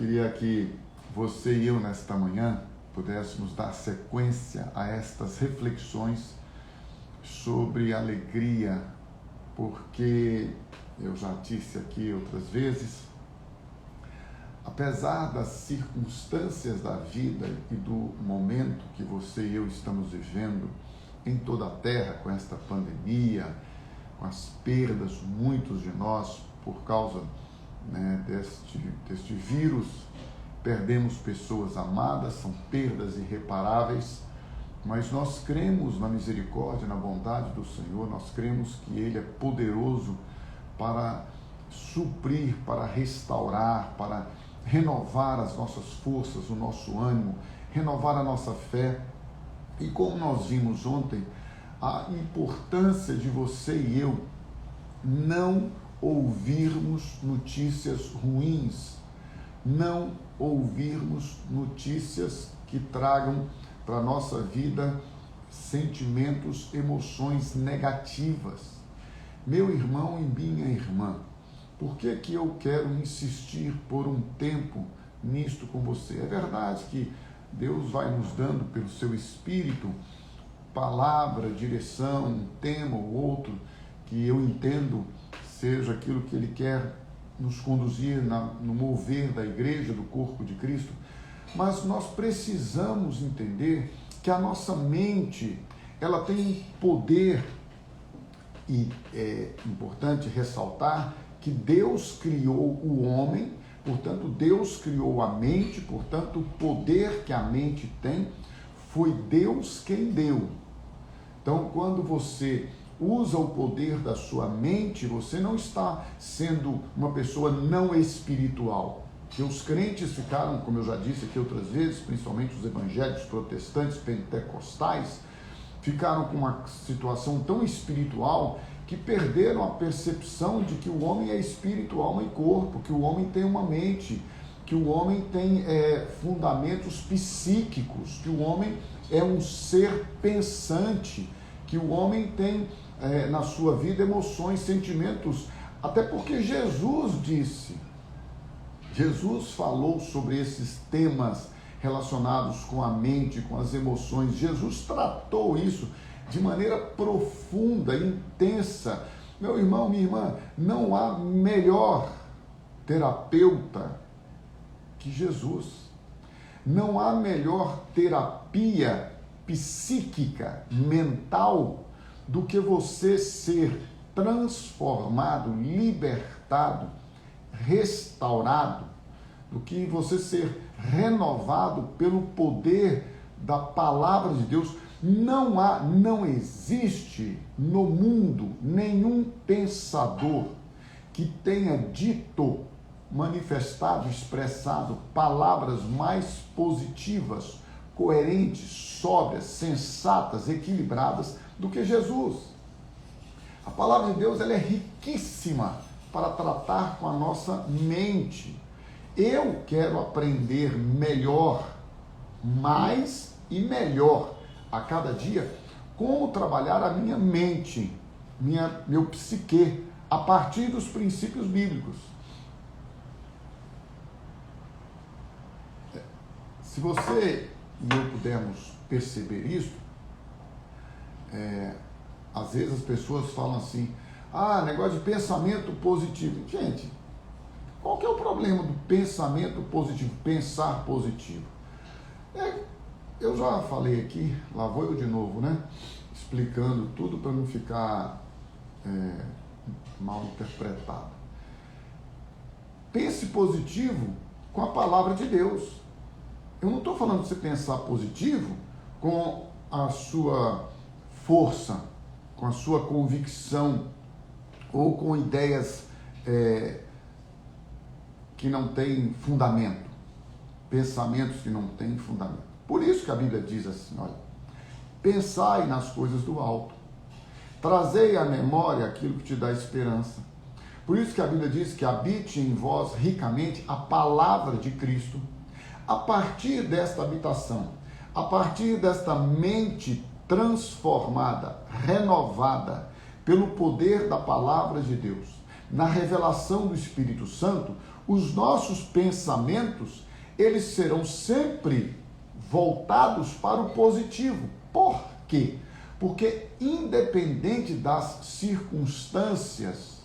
queria que você e eu, nesta manhã, pudéssemos dar sequência a estas reflexões sobre alegria, porque eu já disse aqui outras vezes, apesar das circunstâncias da vida e do momento que você e eu estamos vivendo em toda a Terra, com esta pandemia, com as perdas, muitos de nós, por causa deste vírus, perdemos pessoas amadas, são perdas irreparáveis, mas nós cremos na misericórdia, na bondade do Senhor, nós cremos que Ele é poderoso para suprir, para restaurar, para renovar as nossas forças, o nosso ânimo, renovar a nossa fé. E como nós vimos ontem, a importância de você e eu não ouvirmos notícias ruins, não ouvirmos notícias que tragam para a nossa vida sentimentos, emoções negativas. Meu irmão e minha irmã, por que eu quero insistir por um tempo nisto com você? É verdade que Deus vai nos dando pelo seu Espírito palavra, direção, um tema ou outro que eu entendo seja aquilo que Ele quer nos conduzir no mover da igreja, do corpo de Cristo, mas nós precisamos entender que a nossa mente, ela tem um poder, e é importante ressaltar que Deus criou o homem, portanto Deus criou a mente, portanto o poder que a mente tem, foi Deus quem deu. Então, quando você usa o poder da sua mente, você não está sendo uma pessoa não espiritual. Que os crentes ficaram, como eu já disse aqui outras vezes, principalmente os evangélicos protestantes, pentecostais, ficaram com uma situação tão espiritual que perderam a percepção de que o homem é espírito, alma e corpo, que o homem tem uma mente, que o homem tem fundamentos psíquicos, que o homem é um ser pensante, que o homem tem na sua vida emoções, sentimentos, até porque Jesus falou sobre esses temas relacionados com a mente, com as emoções. Jesus tratou isso de maneira profunda, intensa. Meu irmão, minha irmã, não há melhor terapeuta que Jesus. Não há melhor terapia psíquica, mental, do que você ser transformado, libertado, restaurado, do que você ser renovado pelo poder da palavra de Deus. Não existe no mundo nenhum pensador que tenha dito, manifestado, expressado palavras mais positivas, coerentes, sóbrias, sensatas, equilibradas do que Jesus. A palavra de Deus, ela é riquíssima para tratar com a nossa mente. Eu quero aprender melhor, mais e melhor a cada dia como trabalhar a minha mente, meu psique, a partir dos princípios bíblicos. Se você e eu pudermos perceber isso, às vezes as pessoas falam assim, negócio de pensamento positivo. Gente, qual que é o problema do pensamento positivo, pensar positivo? Eu já falei aqui, lá vou eu de novo, explicando tudo para não ficar mal interpretado. Pense positivo com a palavra de Deus. Eu não estou falando de você pensar positivo com a sua força, com a sua convicção, ou com ideias que não têm fundamento, pensamentos que não têm fundamento. Por isso que a Bíblia diz assim, olha, pensai nas coisas do alto, trazei à memória aquilo que te dá esperança. Por isso que a Bíblia diz que habite em vós ricamente a palavra de Cristo. A partir desta habitação, a partir desta mente transformada, renovada pelo poder da palavra de Deus, na revelação do Espírito Santo, os nossos pensamentos, eles serão sempre voltados para o positivo. Por quê? Porque independente das circunstâncias,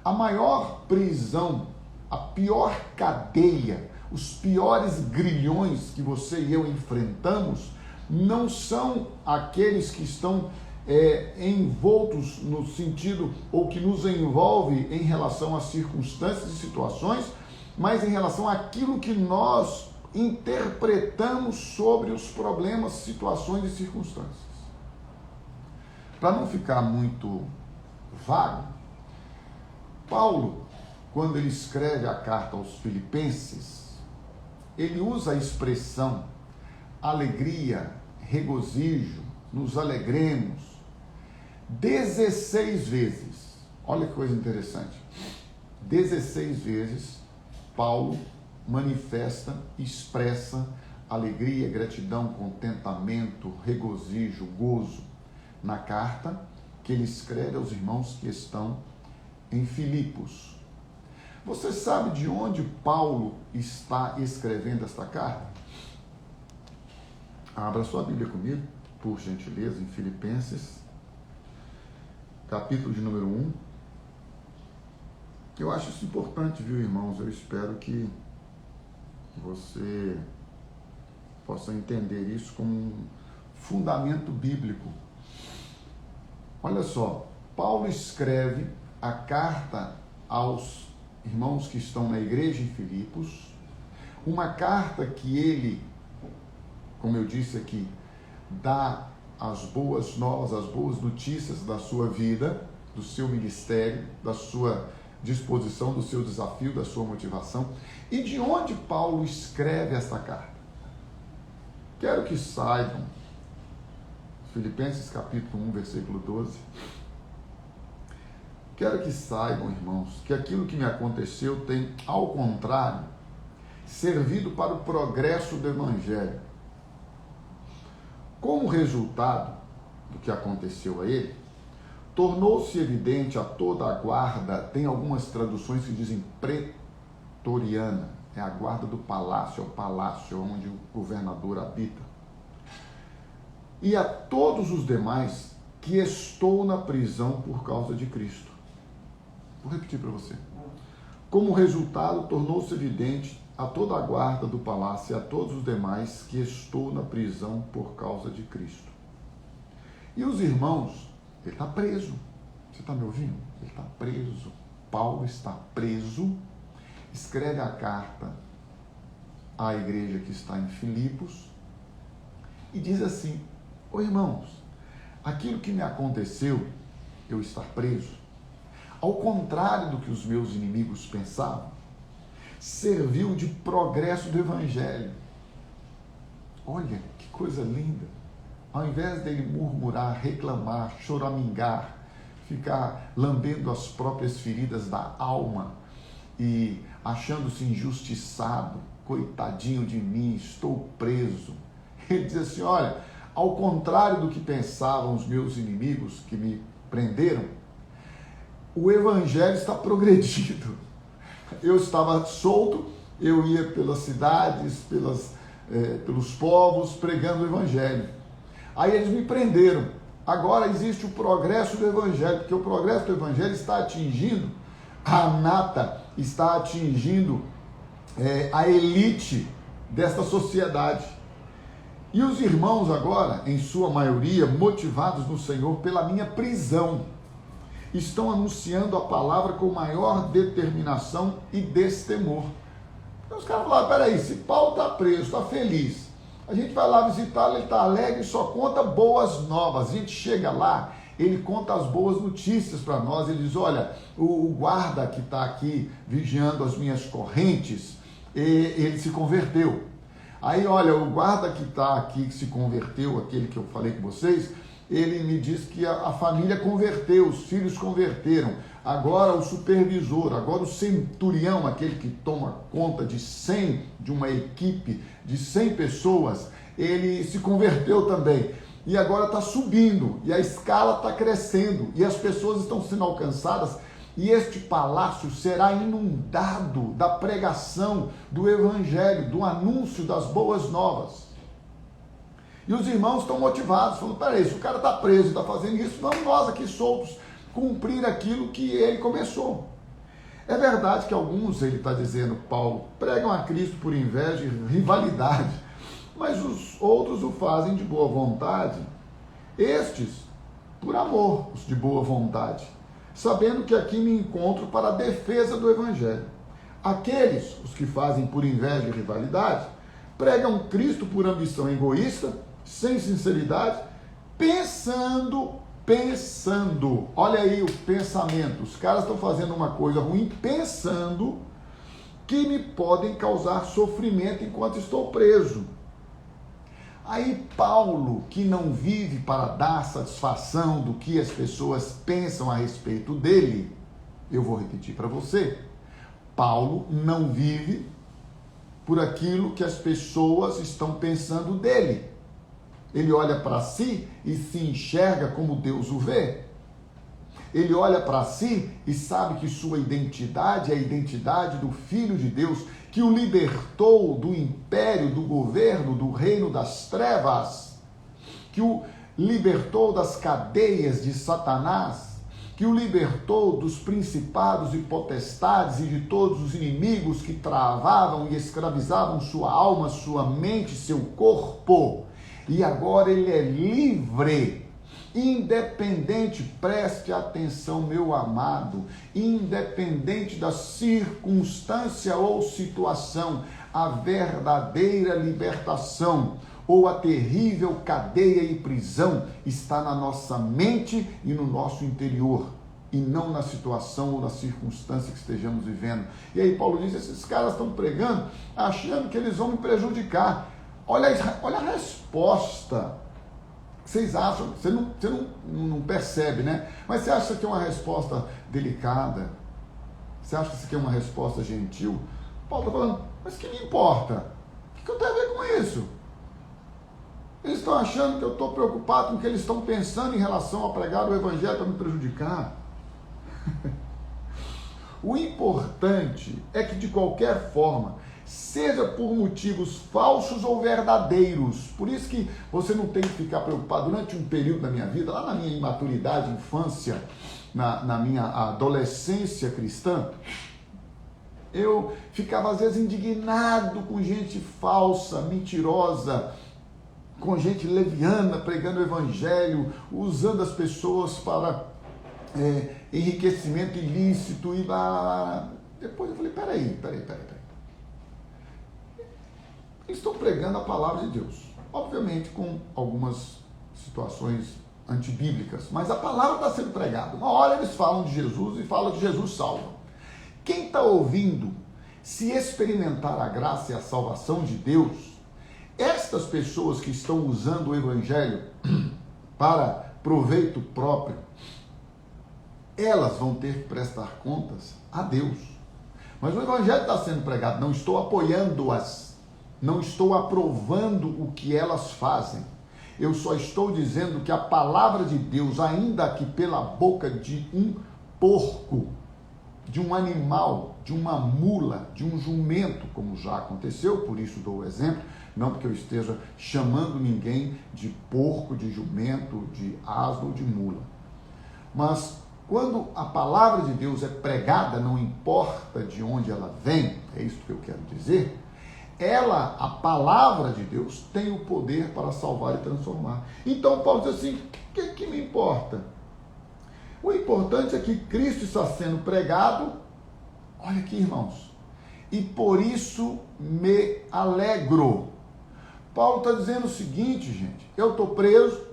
a maior prisão, a pior cadeia, os piores grilhões que você e eu enfrentamos, não são aqueles que estão envoltos no sentido, ou que nos envolve em relação às circunstâncias e situações, mas em relação àquilo que nós interpretamos sobre os problemas, situações e circunstâncias. Para não ficar muito vago, Paulo, quando ele escreve a carta aos Filipenses, ele usa a expressão alegria, regozijo, nos alegremos, 16 vezes. Olha que coisa interessante. 16 vezes Paulo manifesta, expressa alegria, gratidão, contentamento, regozijo, gozo na carta que ele escreve aos irmãos que estão em Filipos. Você sabe de onde Paulo está escrevendo esta carta? Abra sua Bíblia comigo, por gentileza, em Filipenses, capítulo de número 1. Eu acho isso importante, viu, irmãos? Eu espero que você possa entender isso como um fundamento bíblico. Olha só, Paulo escreve a carta aos irmãos que estão na igreja em Filipos, uma carta que ele, como eu disse aqui, dá as boas novas, as boas notícias da sua vida, do seu ministério, da sua disposição, do seu desafio, da sua motivação. E de onde Paulo escreve esta carta? Quero que saibam, Filipenses capítulo 1, versículo 12, quero que saibam, irmãos, que aquilo que me aconteceu tem, ao contrário, servido para o progresso do Evangelho. Como resultado do que aconteceu a ele, tornou-se evidente a toda a guarda, tem algumas traduções que dizem pretoriana, é a guarda do palácio, é o palácio onde o governador habita, e a todos os demais que estou na prisão por causa de Cristo. Vou repetir para você. Como resultado, tornou-se evidente a toda a guarda do palácio e a todos os demais que estou na prisão por causa de Cristo. E os irmãos, ele está preso. Você está me ouvindo? Ele está preso. Paulo está preso. Escreve a carta à igreja que está em Filipos e diz assim: ô irmãos, aquilo que me aconteceu, eu estar preso, ao contrário do que os meus inimigos pensavam, serviu de progresso do Evangelho. Olha que coisa linda. Ao invés dele murmurar, reclamar, choramingar, ficar lambendo as próprias feridas da alma e achando-se injustiçado, coitadinho de mim, estou preso. Ele diz assim: olha, ao contrário do que pensavam os meus inimigos que me prenderam, o Evangelho está progredindo. Eu estava solto, eu ia pelas cidades, pelos povos, pregando o Evangelho. Aí eles me prenderam. Agora existe o progresso do Evangelho, porque o progresso do Evangelho está atingindo a nata, está atingindo a elite desta sociedade. E os irmãos agora, em sua maioria, motivados no Senhor pela minha prisão, estão anunciando a palavra com maior determinação e destemor. Então os caras falaram: peraí, se Paulo está preso, está feliz, a gente vai lá visitá-lo, ele está alegre e só conta boas novas. A gente chega lá, ele conta as boas notícias para nós, ele diz: olha, o guarda que está aqui vigiando as minhas correntes, ele se converteu. Aí, olha, o guarda que está aqui, que se converteu, aquele que eu falei com vocês, ele me disse que a família converteu, os filhos converteram. Agora o supervisor, agora o centurião, aquele que toma conta de uma equipe de 100 pessoas, ele se converteu também. E agora está subindo, e a escala está crescendo, e as pessoas estão sendo alcançadas e este palácio será inundado da pregação do evangelho, do anúncio das boas novas. E os irmãos estão motivados, falando, peraí, se o cara está preso e está fazendo isso, vamos nós aqui soltos cumprir aquilo que ele começou. É verdade que alguns, ele está dizendo, Paulo, pregam a Cristo por inveja e rivalidade, mas os outros o fazem de boa vontade, estes por amor, os de boa vontade, sabendo que aqui me encontro para a defesa do evangelho. Aqueles, os que fazem por inveja e rivalidade, pregam Cristo por ambição egoísta, sem sinceridade, pensando, olha aí o pensamento, os caras estão fazendo uma coisa ruim, pensando que me podem causar sofrimento enquanto estou preso. Aí Paulo, que não vive para dar satisfação do que as pessoas pensam a respeito dele, eu vou repetir para você, Paulo não vive por aquilo que as pessoas estão pensando dele. Ele olha para si e se enxerga como Deus o vê. Ele olha para si e sabe que sua identidade é a identidade do Filho de Deus, que o libertou do império, do governo, do reino das trevas, que o libertou das cadeias de Satanás, que o libertou dos principados e potestades e de todos os inimigos que travavam e escravizavam sua alma, sua mente, seu corpo. E agora ele é livre, independente, preste atenção, meu amado, independente da circunstância ou situação, a verdadeira libertação ou a terrível cadeia e prisão está na nossa mente e no nosso interior, e não na situação ou na circunstância que estejamos vivendo. E aí Paulo diz, esses caras estão pregando, achando que eles vão me prejudicar. Olha a resposta. Vocês acham, você não percebe, né? Mas você acha que é uma resposta delicada? Você acha que isso aqui é uma resposta gentil? Paulo está falando, mas que me importa? O que eu tenho a ver com isso? Eles estão achando que eu estou preocupado com o que eles estão pensando em relação a pregar o evangelho para me prejudicar. O importante é que, de qualquer forma, seja por motivos falsos ou verdadeiros, por isso que você não tem que ficar preocupado. Durante um período da minha vida, lá na minha imaturidade, infância, na minha adolescência cristã, eu ficava às vezes indignado com gente falsa, mentirosa, com gente leviana pregando o evangelho, usando as pessoas para enriquecimento ilícito e depois eu falei, peraí. Eles estão pregando a palavra de Deus, obviamente com algumas situações antibíblicas, mas a palavra está sendo pregada. Uma hora eles falam de Jesus e falam que Jesus salva. Quem está ouvindo, se experimentar a graça e a salvação de Deus, estas pessoas que estão usando o evangelho para proveito próprio, elas vão ter que prestar contas a Deus. Mas o evangelho está sendo pregado, não estou apoiando-as, não estou aprovando o que elas fazem. Eu só estou dizendo que a palavra de Deus, ainda que pela boca de um porco, de um animal, de uma mula, de um jumento, como já aconteceu, por isso dou o exemplo, não porque eu esteja chamando ninguém de porco, de jumento, de asno ou de mula. Mas quando a palavra de Deus é pregada, não importa de onde ela vem, é isso que eu quero dizer, a palavra de Deus tem o poder para salvar e transformar. Então Paulo diz assim, o que me importa? O importante é que Cristo está sendo pregado, olha aqui, irmãos, e por isso me alegro. Paulo está dizendo o seguinte, gente, eu estou preso,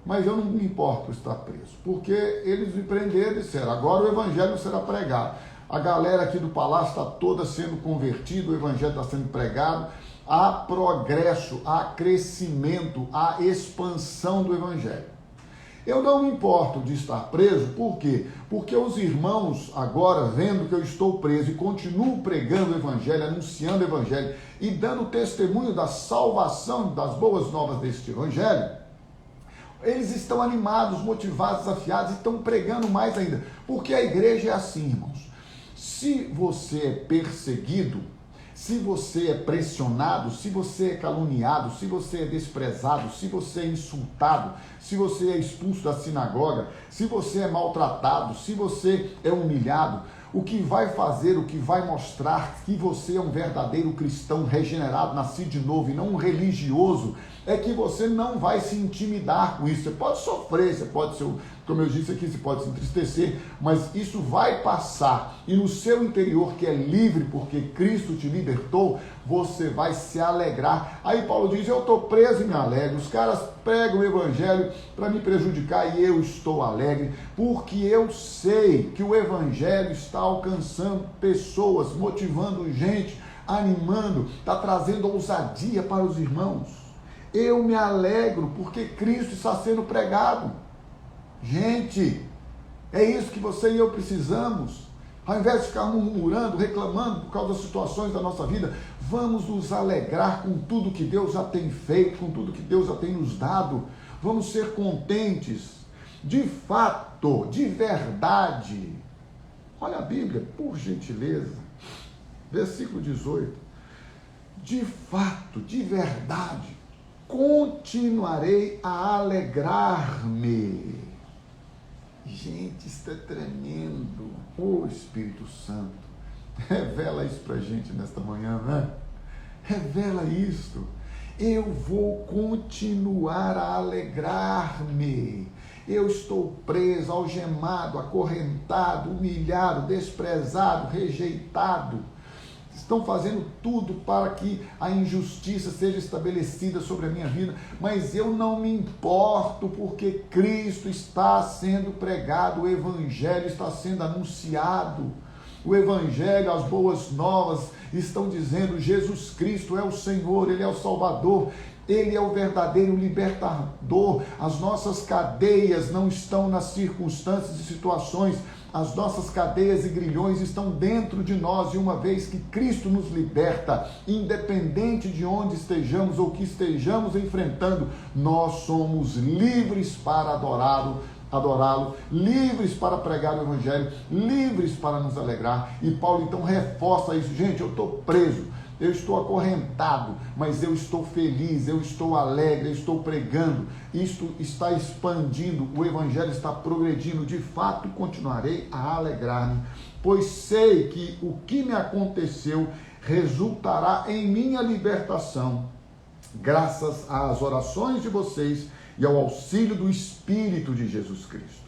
mas eu não me importo estar preso, porque eles me prenderam e disseram, agora o evangelho será pregado. A galera aqui do palácio está toda sendo convertida, o evangelho está sendo pregado, há progresso, há crescimento, há expansão do evangelho. Eu não me importo de estar preso, por quê? Porque os irmãos agora, vendo que eu estou preso e continuo pregando o evangelho, anunciando o evangelho e dando testemunho da salvação, das boas novas deste evangelho, Eles estão animados, motivados, desafiados e estão pregando mais ainda. Porque a igreja é assim, irmãos. Se você é perseguido, se você é pressionado, se você é caluniado, se você é desprezado, se você é insultado, se você é expulso da sinagoga, se você é maltratado, se você é humilhado, o que vai fazer, o que vai mostrar que você é um verdadeiro cristão regenerado, nascido de novo e não um religioso, é que você não vai se intimidar com isso. Você pode sofrer, você pode ser, como eu disse aqui, você pode se entristecer, mas isso vai passar. E no seu interior, que é livre porque Cristo te libertou, você vai se alegrar. Aí Paulo diz, eu estou preso e me alegro. Os caras pregam o evangelho para me prejudicar e eu estou alegre, porque eu sei que o evangelho está alcançando pessoas, motivando gente, animando, está trazendo ousadia para os irmãos. Eu me alegro porque Cristo está sendo pregado. Gente, é isso que você e eu precisamos. Ao invés de ficar murmurando, reclamando por causa das situações da nossa vida, vamos nos alegrar com tudo que Deus já tem feito, com tudo que Deus já tem nos dado. Vamos ser contentes, de fato, de verdade. Olha a Bíblia, por gentileza. Versículo 18. De fato, de verdade, continuarei a alegrar-me. Gente, isso é tremendo. Ô Espírito Santo, revela isso pra gente nesta manhã, né? Revela isso. Eu vou continuar a alegrar-me. Eu estou preso, algemado, acorrentado, humilhado, desprezado, rejeitado. Estão fazendo tudo para que a injustiça seja estabelecida sobre a minha vida, mas eu não me importo, porque Cristo está sendo pregado, o Evangelho está sendo anunciado. O Evangelho, as boas novas estão dizendo, Jesus Cristo é o Senhor, Ele é o Salvador, Ele é o verdadeiro libertador. As nossas cadeias não estão nas circunstâncias e situações, as nossas cadeias e grilhões estão dentro de nós, e uma vez que Cristo nos liberta, independente de onde estejamos ou que estejamos enfrentando, nós somos livres para adorá-lo, livres para pregar o Evangelho, livres para nos alegrar. E Paulo então reforça isso. Gente, eu estou preso, eu estou acorrentado, mas eu estou feliz, eu estou alegre, eu estou pregando, isto está expandindo, o Evangelho está progredindo, de fato continuarei a alegrar-me, pois sei que o que me aconteceu resultará em minha libertação, graças às orações de vocês e ao auxílio do Espírito de Jesus Cristo.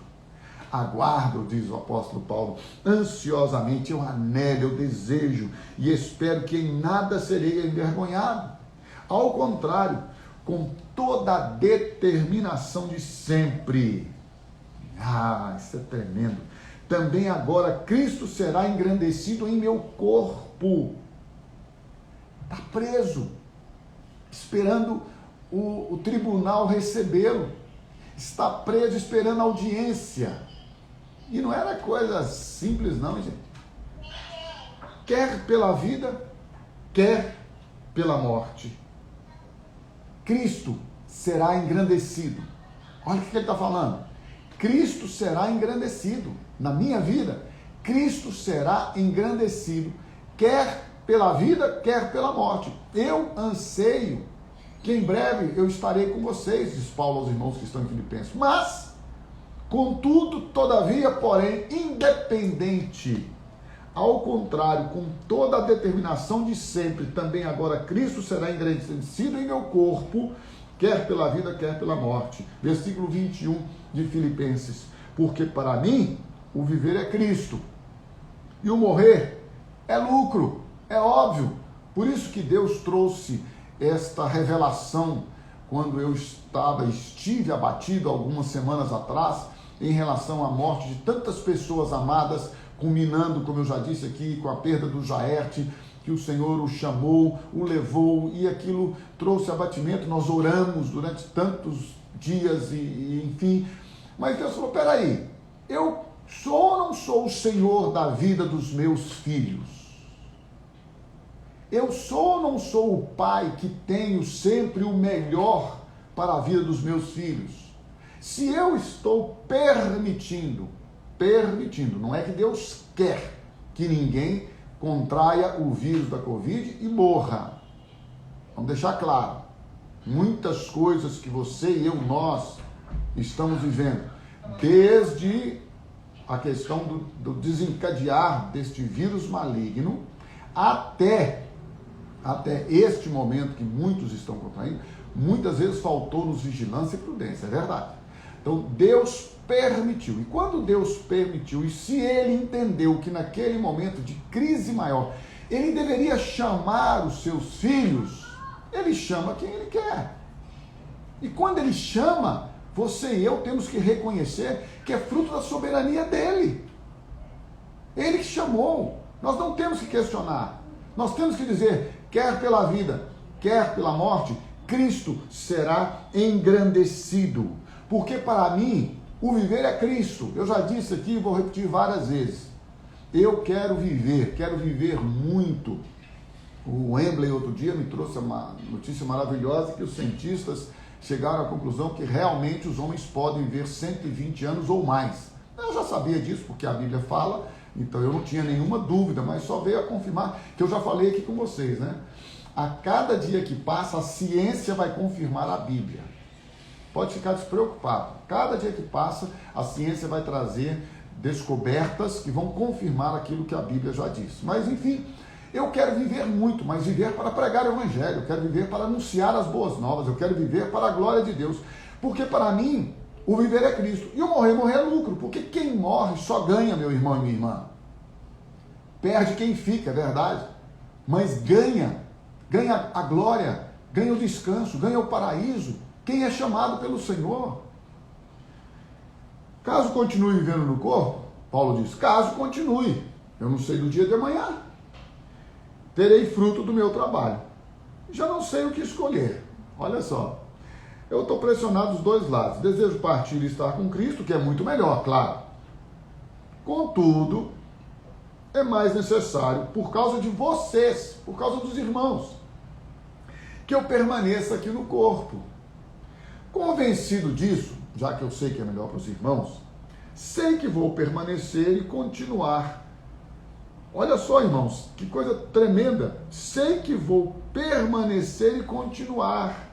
Aguardo, diz o apóstolo Paulo, ansiosamente, eu anelo, eu desejo e espero que em nada serei envergonhado. Ao contrário, com toda a determinação de sempre. Isso é tremendo. Também agora Cristo será engrandecido em meu corpo. Está preso, esperando o tribunal recebê-lo. Está preso esperando audiência. E não era coisa simples não, gente. Quer pela vida, quer pela morte. Cristo será engrandecido. Olha o que ele está falando. Cristo será engrandecido. Na minha vida, Cristo será engrandecido. Quer pela vida, quer pela morte. Eu anseio que em breve eu estarei com vocês, diz Paulo aos irmãos que estão em Filipenses. Mas, contudo, todavia, porém, independente, ao contrário, com toda a determinação de sempre, também agora Cristo será engrandecido em meu corpo, quer pela vida, quer pela morte. Versículo 21 de Filipenses. Porque para mim, o viver é Cristo, e o morrer é lucro, é óbvio. Por isso que Deus trouxe esta revelação quando eu estive abatido algumas semanas atrás em relação à morte de tantas pessoas amadas, culminando, como eu já disse aqui, com a perda do Jaerte, que o Senhor o chamou, o levou, e aquilo trouxe abatimento. Nós oramos durante tantos dias e enfim, mas Deus falou, peraí, eu sou ou não sou o Senhor da vida dos meus filhos? Eu sou ou não sou o pai que tenho sempre o melhor para a vida dos meus filhos? Se eu estou permitindo, não é que Deus quer que ninguém contraia o vírus da Covid e morra. Vamos deixar claro. Muitas coisas que você e eu, nós, estamos vivendo, desde a questão do desencadear deste vírus maligno, até este momento que muitos estão contraindo, muitas vezes faltou-nos vigilância e prudência, é verdade. Então Deus permitiu, e quando Deus permitiu, e se Ele entendeu que naquele momento de crise maior, Ele deveria chamar os seus filhos, Ele chama quem Ele quer. E quando Ele chama, você e eu temos que reconhecer que é fruto da soberania dEle. Ele que chamou, nós não temos que questionar, nós temos que dizer, quer pela vida, quer pela morte, Cristo será engrandecido. Porque para mim, o viver é Cristo. Eu já disse aqui e vou repetir várias vezes. Eu quero viver muito. O Wembley outro dia me trouxe uma notícia maravilhosa que os cientistas chegaram à conclusão que realmente os homens podem viver 120 anos ou mais. Eu já sabia disso porque a Bíblia fala, então eu não tinha nenhuma dúvida, mas só veio a confirmar que eu já falei aqui com vocês, né? A cada dia que passa, a ciência vai confirmar a Bíblia. Pode ficar despreocupado. Cada dia que passa, a ciência vai trazer descobertas que vão confirmar aquilo que a Bíblia já disse. Mas, enfim, eu quero viver muito, mas viver para pregar o Evangelho. Eu quero viver para anunciar as boas novas. Eu quero viver para a glória de Deus. Porque, para mim, o viver é Cristo. E o morrer é lucro. Porque quem morre só ganha, meu irmão e minha irmã. Perde quem fica, é verdade. Mas ganha a glória, ganha o descanso, ganha o paraíso. Quem é chamado pelo Senhor. Caso continue vivendo no corpo, Paulo diz, caso continue, eu não sei do dia de amanhã, terei fruto do meu trabalho. Já não sei o que escolher. Olha só, eu estou pressionado dos dois lados. Desejo partir e estar com Cristo, que é muito melhor, claro. Contudo, é mais necessário, por causa de vocês, por causa dos irmãos, que eu permaneça aqui no corpo. Convencido disso, já que eu sei que é melhor para os irmãos, sei que vou permanecer e continuar. Olha só, irmãos, que coisa tremenda. Sei que vou permanecer e continuar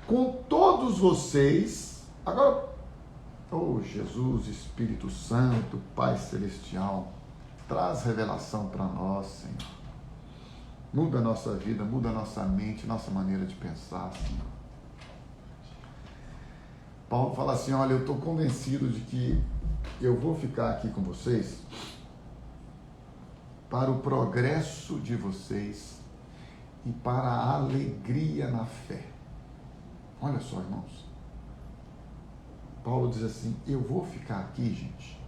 com todos vocês. Agora, oh Jesus, Espírito Santo, Pai Celestial, traz revelação para nós, Senhor. Muda a nossa vida, muda a nossa mente, nossa maneira de pensar, Senhor. Paulo fala assim, olha, eu estou convencido de que eu vou ficar aqui com vocês para o progresso de vocês e para a alegria na fé. Olha só, irmãos. Paulo diz assim, eu vou ficar aqui, gente,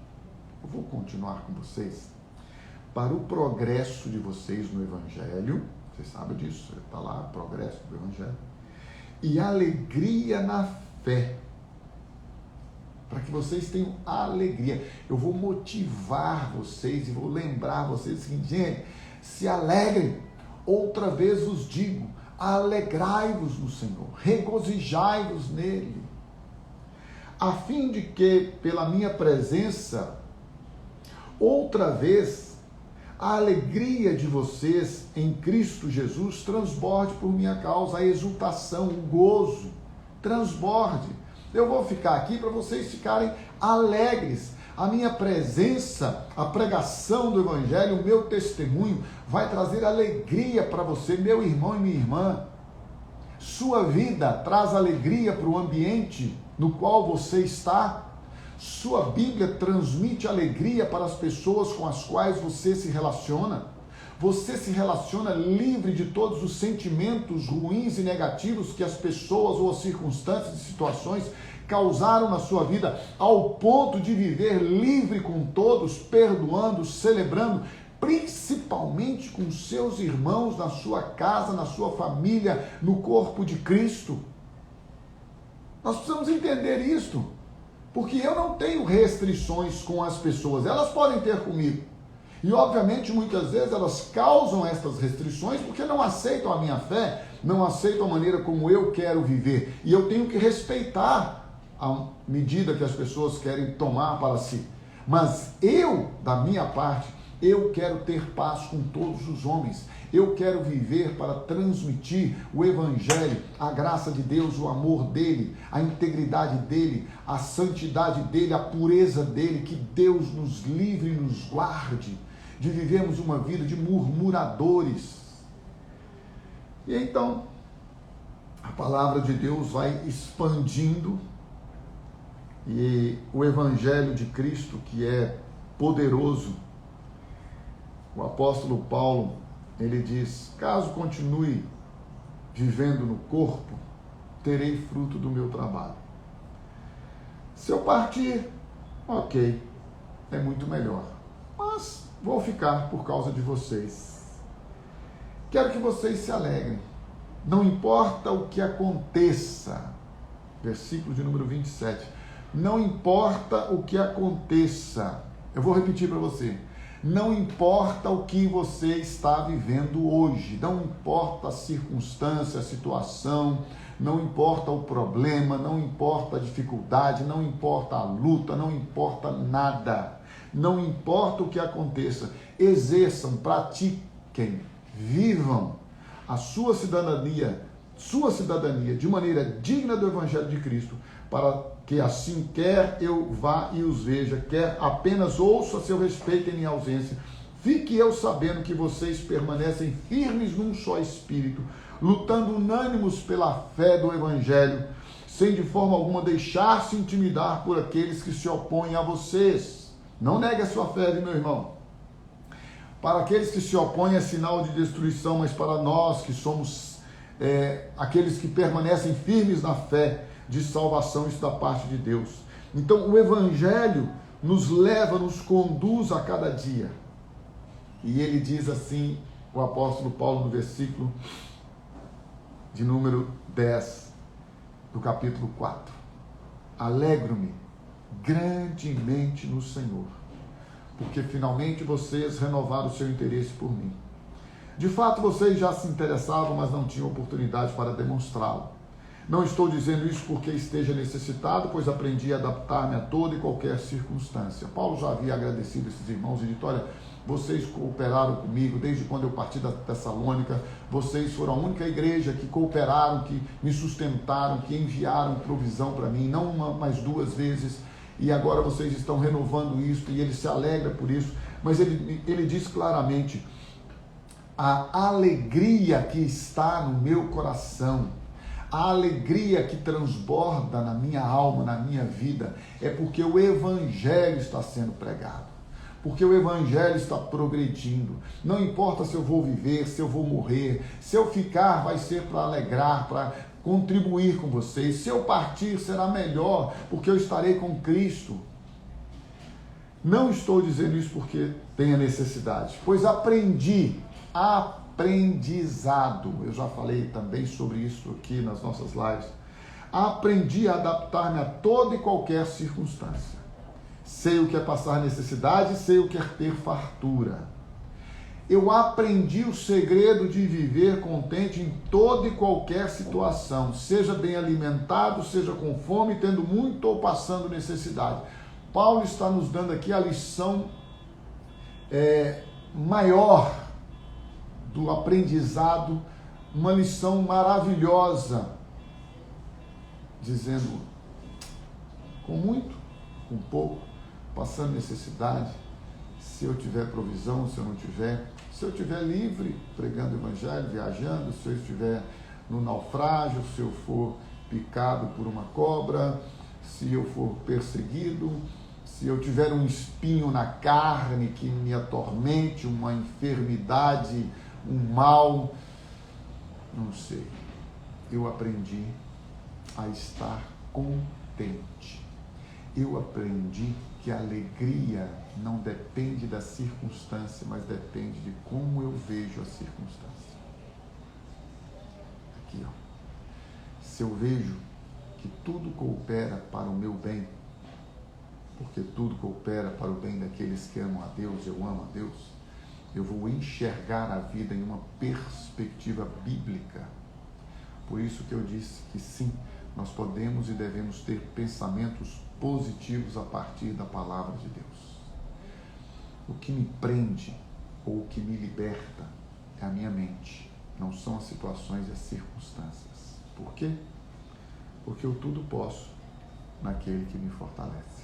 eu vou continuar com vocês para o progresso de vocês no Evangelho, você sabe disso, está lá, progresso do Evangelho, e alegria na fé. Para que vocês tenham alegria. Eu vou motivar vocês e vou lembrar vocês o seguinte, gente, se alegrem. Outra vez vos digo, alegrai-vos no Senhor, regozijai-vos nele, a fim de que, pela minha presença, outra vez, a alegria de vocês em Cristo Jesus transborde por minha causa, a exultação, o gozo, transborde. Eu vou ficar aqui para vocês ficarem alegres. A minha presença, a pregação do Evangelho, o meu testemunho vai trazer alegria para você, meu irmão e minha irmã. Sua vida traz alegria para o ambiente no qual você está. Sua Bíblia transmite alegria para as pessoas com as quais você se relaciona. Você se relaciona livre de todos os sentimentos ruins e negativos que as pessoas ou as circunstâncias e situações causaram na sua vida, ao ponto de viver livre com todos, perdoando, celebrando, principalmente com seus irmãos na sua casa, na sua família, no corpo de Cristo. Nós precisamos entender isto, porque eu não tenho restrições com as pessoas, elas podem ter comigo. E obviamente muitas vezes elas causam estas restrições porque não aceitam a minha fé, não aceitam a maneira como eu quero viver. E eu tenho que respeitar à medida que as pessoas querem tomar para si. Mas eu, da minha parte, eu quero ter paz com todos os homens. Eu quero viver para transmitir o Evangelho, a graça de Deus, o amor dele, a integridade dele, a santidade dele, a pureza dele. Que Deus nos livre e nos guarde de vivermos uma vida de murmuradores. E então, a palavra de Deus vai expandindo e o Evangelho de Cristo, que é poderoso, o apóstolo Paulo, ele diz: caso continue vivendo no corpo, terei fruto do meu trabalho. Se eu partir, ok, é muito melhor, mas vou ficar por causa de vocês. Quero que vocês se alegrem, não importa o que aconteça. Versículo de número 27. Não importa o que aconteça. Eu vou repetir para você. Não importa o que você está vivendo hoje, não importa a circunstância, a situação, não importa o problema, não importa a dificuldade, não importa a luta, não importa nada. Não importa o que aconteça, exerçam, pratiquem, vivam a sua cidadania de maneira digna do Evangelho de Cristo, para que assim, quer eu vá e os veja, quer apenas ouça a seu respeito em minha ausência, fique eu sabendo que vocês permanecem firmes num só espírito, lutando unânimos pela fé do Evangelho, sem de forma alguma deixar-se intimidar por aqueles que se opõem a vocês. Não negue a sua fé, meu irmão. Para aqueles que se opõem é sinal de destruição, mas para nós que somos aqueles que permanecem firmes na fé, de salvação, isso da parte de Deus. Então o Evangelho nos leva, nos conduz a cada dia. E ele diz assim, o apóstolo Paulo, no versículo de número 10 do capítulo 4: alegro-me grandemente no Senhor, porque finalmente vocês renovaram o seu interesse por mim. De fato, vocês já se interessavam, mas não tinham oportunidade para demonstrá-lo. Não estou dizendo isso porque esteja necessitado, pois aprendi a adaptar-me a toda e qualquer circunstância. Paulo já havia agradecido esses irmãos e dito: olha, vocês cooperaram comigo desde quando eu parti da Tessalônica, vocês foram a única igreja que cooperaram, que me sustentaram, que enviaram provisão para mim, não uma, mas duas vezes, e agora vocês estão renovando isso, e ele se alegra por isso. Mas ele diz claramente: a alegria que está no meu coração, a alegria que transborda na minha alma, na minha vida, é porque o Evangelho está sendo pregado, porque o Evangelho está progredindo. Não importa se eu vou viver, se eu vou morrer, se eu ficar vai ser para alegrar, para contribuir com vocês. Se eu partir será melhor, porque eu estarei com Cristo. Não estou dizendo isso porque tenha necessidade, pois aprendizado, eu já falei também sobre isso aqui nas nossas lives. Aprendi a adaptar-me a toda e qualquer circunstância. Sei o que é passar necessidade, sei o que é ter fartura. Eu aprendi o segredo de viver contente em toda e qualquer situação, seja bem alimentado, seja com fome, tendo muito ou passando necessidade. Paulo está nos dando aqui a lição maior do aprendizado, uma lição maravilhosa, dizendo: com muito, com pouco, passando necessidade, se eu tiver provisão, se eu não tiver, se eu estiver livre, pregando o Evangelho, viajando, se eu estiver no naufrágio, se eu for picado por uma cobra, se eu for perseguido, se eu tiver um espinho na carne que me atormente, uma enfermidade, um mal, não sei. Eu aprendi a estar contente. Eu aprendi que a alegria não depende da circunstância, mas depende de como eu vejo a circunstância. Aqui, ó. Se eu vejo que tudo coopera para o meu bem, porque tudo coopera para o bem daqueles que amam a Deus, eu amo a Deus, eu vou enxergar a vida em uma perspectiva bíblica. Por isso que eu disse que sim, nós podemos e devemos ter pensamentos positivos a partir da palavra de Deus. O que me prende ou o que me liberta é a minha mente, não são as situações e as circunstâncias. Por quê? Porque eu tudo posso naquele que me fortalece.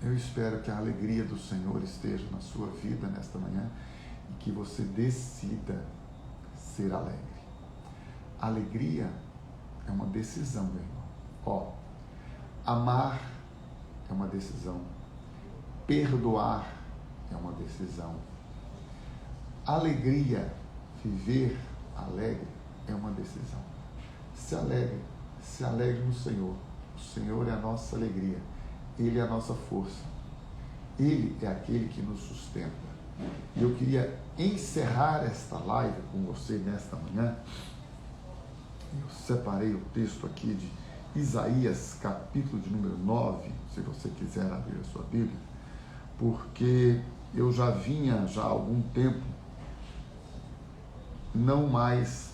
Eu espero que a alegria do Senhor esteja na sua vida nesta manhã e que você decida ser alegre. Alegria é uma decisão, meu irmão. Amar é uma decisão. Perdoar é uma decisão. Alegria, viver alegre é uma decisão. Se alegre no Senhor. O Senhor é a nossa alegria. Ele é a nossa força. Ele é aquele que nos sustenta. E eu queria encerrar esta live com você nesta manhã. Eu separei o texto aqui de Isaías, capítulo de número 9, se você quiser abrir a sua Bíblia, porque eu já vinha há algum tempo, não mais,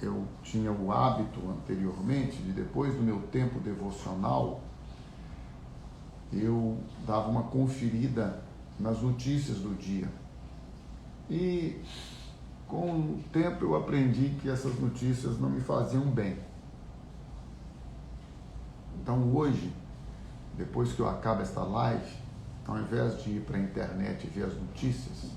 eu tinha o hábito anteriormente de, depois do meu tempo devocional, eu dava uma conferida nas notícias do dia. E com o tempo eu aprendi que essas notícias não me faziam bem. Então hoje, depois que eu acabo esta live, ao invés de ir para a internet e ver as notícias,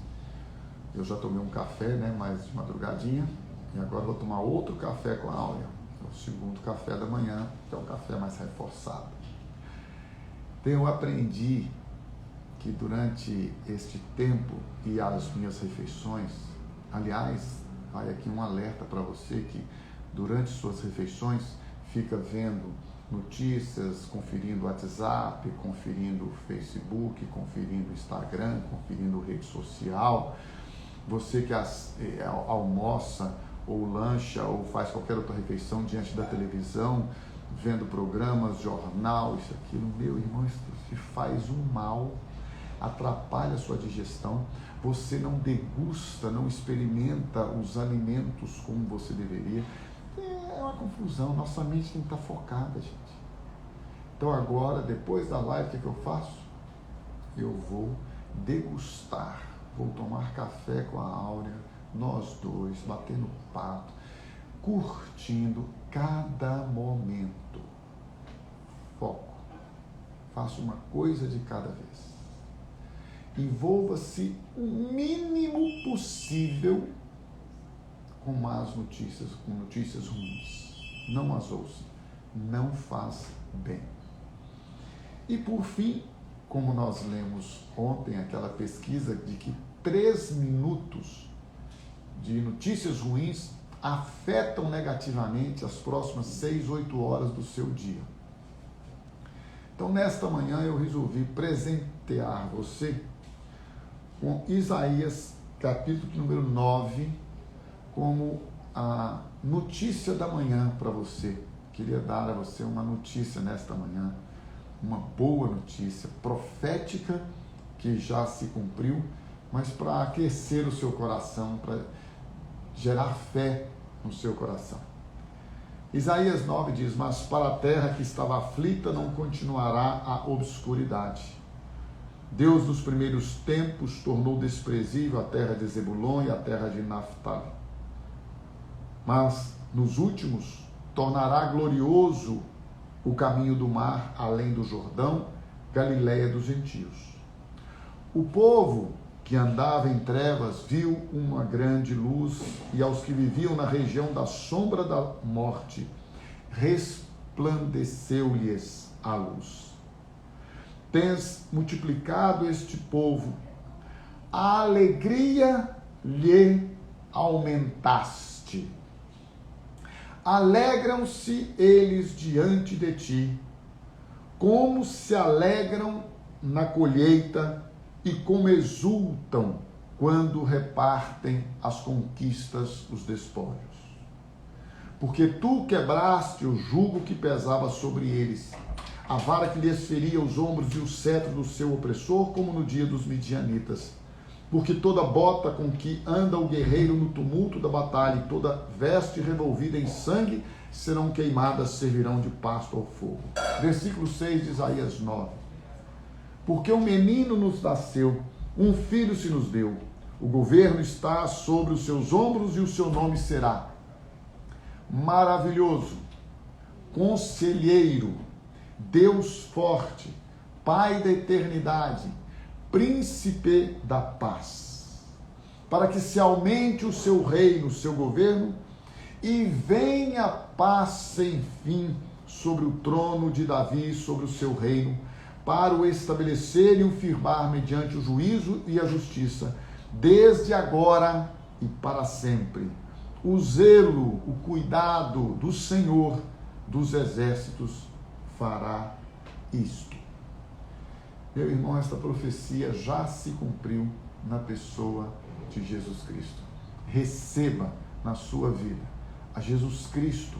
eu já tomei um café, mais de madrugadinha, e agora vou tomar outro café com a Áurea, o segundo café da manhã, que é um café mais reforçado. Então eu aprendi que durante este tempo e as minhas refeições, aliás, vai aqui um alerta para você que durante suas refeições fica vendo notícias, conferindo o WhatsApp, conferindo o Facebook, conferindo o Instagram, conferindo rede social. Você que almoça ou lancha ou faz qualquer outra refeição diante da televisão, vendo programas, jornal, isso, aquilo, meu irmão, isso te faz um mal, atrapalha a sua digestão, você não degusta, não experimenta os alimentos como você deveria. É uma confusão, nossa mente tem que estar focada, gente. Então agora, depois da live, o que eu faço? Eu vou degustar, vou tomar café com a Áurea, nós dois, batendo papo, curtindo cada momento. Foco. Faça uma coisa de cada vez. Envolva-se o mínimo possível com más notícias, com notícias ruins. Não as ouça. Não faz bem. E por fim, como nós lemos ontem, aquela pesquisa de que 3 minutos de notícias ruins afetam negativamente as próximas 6, 8 horas do seu dia. Então, nesta manhã, eu resolvi presentear você com Isaías, capítulo número 9, como a notícia da manhã para você. Queria dar a você uma notícia nesta manhã, uma boa notícia, profética, que já se cumpriu, mas para aquecer o seu coração, para gerar fé no seu coração. Isaías 9 diz: mas para a terra que estava aflita não continuará a obscuridade. Deus dos primeiros tempos tornou desprezível a terra de Zebulon e a terra de Naftali. Mas nos últimos tornará glorioso o caminho do mar além do Jordão, Galileia dos gentios. O povo que andava em trevas viu uma grande luz, e aos que viviam na região da sombra da morte resplandeceu-lhes a luz. Tens multiplicado este povo, a alegria lhe aumentaste. Alegram-se eles diante de ti, como se alegram na colheita e como exultam quando repartem as conquistas, os despojos. Porque tu quebraste o jugo que pesava sobre eles, a vara que lhes feria os ombros e o cetro do seu opressor, como no dia dos midianitas. Porque toda bota com que anda o guerreiro no tumulto da batalha e toda veste revolvida em sangue serão queimadas, servirão de pasto ao fogo. Versículo 6 de Isaías 9. Porque um menino nos nasceu, um filho se nos deu, o governo está sobre os seus ombros e o seu nome será Maravilhoso, Conselheiro, Deus Forte, Pai da Eternidade, Príncipe da Paz, para que se aumente o seu reino, o seu governo, e venha a paz sem fim sobre o trono de Davi, sobre o seu reino, para o estabelecer e o firmar mediante o juízo e a justiça, desde agora e para sempre. O zelo, o cuidado do Senhor dos exércitos fará isto. Meu irmão, esta profecia já se cumpriu na pessoa de Jesus Cristo. Receba na sua vida a Jesus Cristo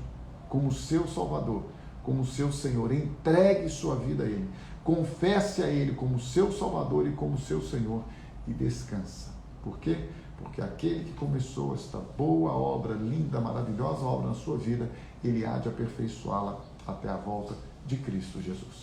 como seu Salvador, como seu Senhor. Entregue sua vida a Ele. Confesse a Ele como seu Salvador e como seu Senhor e descansa. Por quê? Porque aquele que começou esta boa obra, linda, maravilhosa obra na sua vida, Ele há de aperfeiçoá-la até a volta de Cristo Jesus.